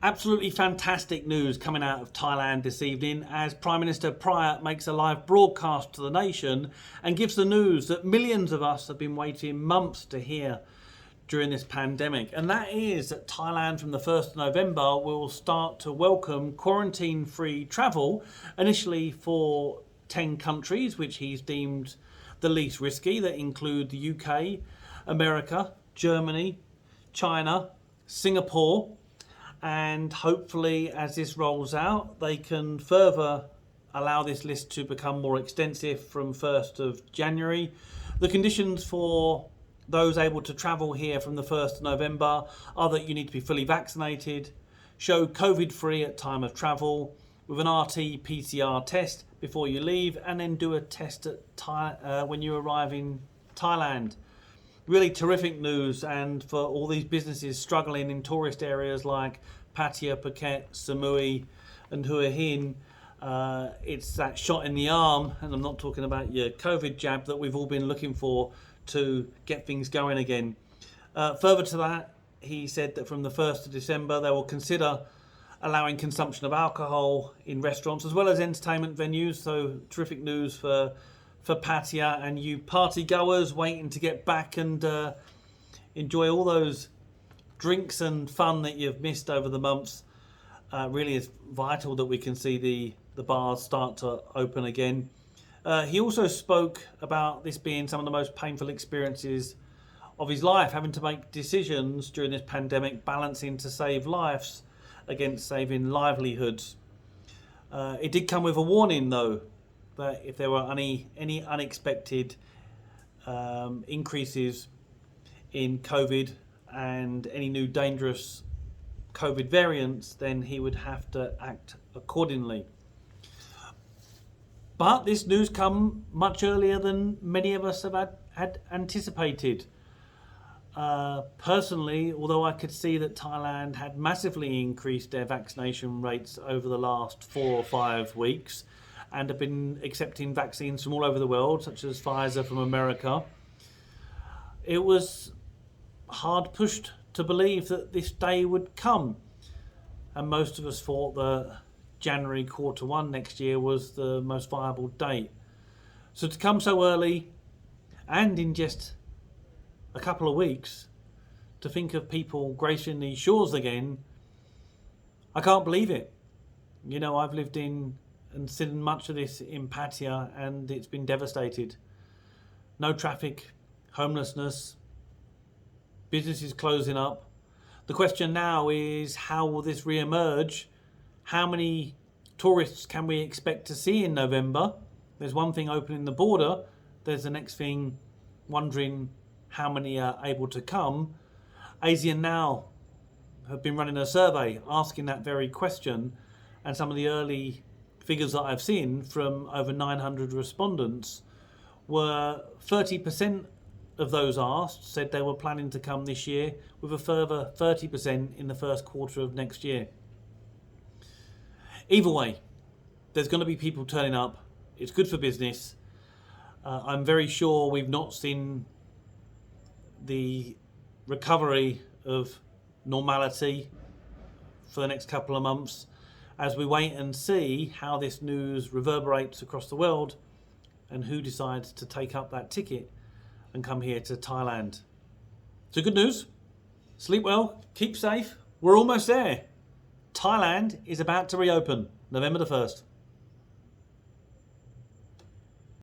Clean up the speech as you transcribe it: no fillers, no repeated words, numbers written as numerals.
Absolutely fantastic news coming out of Thailand this evening as Prime Minister Prayut makes a live broadcast to the nation and gives the news that millions of us have been waiting months to hear during this pandemic. And that is that Thailand from the 1st of November will start to welcome quarantine-free travel, initially for 10 countries, which he's deemed the least risky, that include the UK, America, Germany, China, Singapore. And hopefully, as this rolls out, they can further allow this list to become more extensive from 1st of January. The conditions for those able to travel here from the 1st of November are that you need to be fully vaccinated, show COVID-free at time of travel, with an RT-PCR test before you leave, and then do a test at when you arrive in Thailand. Really terrific news, and for all these businesses struggling in tourist areas like Pattaya, Phuket, Samui and Hua Hin, it's that shot in the arm, and I'm not talking about your COVID jab, that we've all been looking for to get things going again. Further to that, he said that from the 1st of December they will consider allowing consumption of alcohol in restaurants as well as entertainment venues, so terrific news for Pattaya and you party goers waiting to get back and enjoy all those drinks and fun that you've missed over the months. Really is vital that we can see the bars start to open again. He also spoke about this being some of the most painful experiences of his life, having to make decisions during this pandemic, balancing to save lives against saving livelihoods. It did come with a warning though, that if there were any unexpected increases in COVID and any new dangerous COVID variants, then he would have to act accordingly. But this news come much earlier than many of us had anticipated. Personally, although I could see that Thailand had massively increased their vaccination rates over the last 4 or 5 weeks, and have been accepting vaccines from all over the world, such as Pfizer from America, it was hard pushed to believe that this day would come. And most of us thought that January Q1 next year was the most viable date. So to come so early and in just a couple of weeks, to think of people gracing these shores again, I can't believe it. You know, I've lived in and seen much of this in Pattaya, and it's been devastated. No traffic, homelessness, businesses closing up. The question now is, how will this re-emerge? How many tourists can we expect to see in November? There's one thing opening the border, there's the next thing wondering how many are able to come. ASEAN Now have been running a survey asking that very question, and some of the early figures that I've seen from over 900 respondents were 30% of those asked said they were planning to come this year, with a further 30% in the first quarter of next year. Either way, there's going to be people turning up. It's good for business. I'm very sure we've not seen the recovery of normality for the next couple of months, as we wait and see how this news reverberates across the world and who decides to take up that ticket and come here to Thailand. So good news. Sleep well, keep safe. We're almost there. Thailand is about to reopen November the 1st.